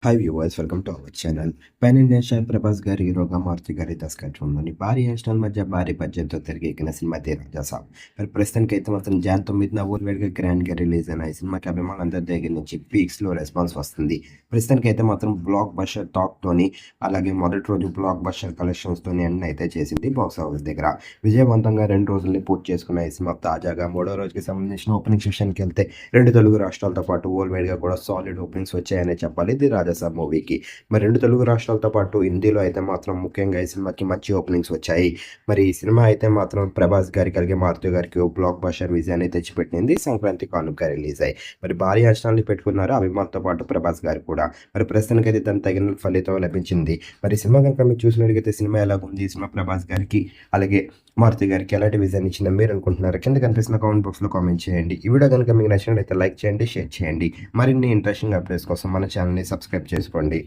Hi viewers, welcome to our channel. Pan India star Prabhas గారి హీరోగా మారుతి గారి దర్శకత్వంలోని భారీ అంచనాల మధ్య భారీ బడ్జెట్తో తెరకెక్కిన సినిమా ది రాజాసాబ్. మరి ప్రస్తుతానికి అయితే మాత్రం జాన్ 9న ఊర్వేడిగా గ్రాండ్గా రిలీజ్ అయిన ఈ సినిమాకి అభిమానులందరి దగ్గర నుంచి పీక్స్లో రెస్పాన్స్ వస్తుంది. ప్రస్తుతానికి అయితే మాత్రం బ్లాక్ బస్టర్ టాక్తోని, అలాగే మొదటి రోజు బ్లాక్ బస్టర్ కలెక్షన్స్తోని అన్ని అయితే చేసింది బాక్స్ ఆఫీస్ దగ్గర. విజయవంతంగా 2 రోజుల్ని పూర్తి చేసుకున్న ఈ సినిమా తాజాగా 3వ రోజుకి సంబంధించిన ఓపెనింగ్ సెషన్కి వెళ్తే 2 తెలుగు రాష్ట్రాలతో పాటు వరల్డ్ కూడా సాలిడ్ ఓపెనింగ్స్ వచ్చాయనే చెప్పాలి ది రాజాసాబ్ మూవీకి. మరి 2 తెలుగు రాష్ట్రాలతో పాటు హిందీలో అయితే మాత్రం ముఖ్యంగా ఈ సినిమాకి మంచి ఓపెనింగ్స్ వచ్చాయి. మరి ఈ సినిమా అయితే మాత్రం ప్రభాస్ గారికి అలాగే మారుతి గారికి ఓ బ్లాక్ బస్టర్ విజయాన్ని తెచ్చిపెట్టింది. సంక్రాంతి కానుకగా రిలీజ్ అయ్యి మరి భారీ అంచనాలు పెట్టుకున్నారు అభిమానులతో పాటు ప్రభాస్ గారు కూడా. మరి ప్రస్తుతానికైతే దాని తగిన ఫలితం లభించింది. మరి సినిమా కనుక మీరు చూసినట్లయితే సినిమా ఎలాగుంది, ఈ సినిమా ప్రభాస్ గారికి అలాగే మారుతి గారికి ఎలాంటి విజయాన్ని ఇచ్చిందని మీరు అనుకుంటున్నారు? కింద కనిపిస్తున్న కామెంట్ బాక్స్లో కామెంట్ చేయండి. ఈ వీడియో కనుక మీకు నచ్చినట్లయితే లైక్ చేయండి, షేర్ చేయండి. మరిన్ని ఇంట్రెస్టింగ్ అప్డేట్స్ కోసం మన ఛానల్ని సబ్స్క్రైబ్ చేసుకోండి.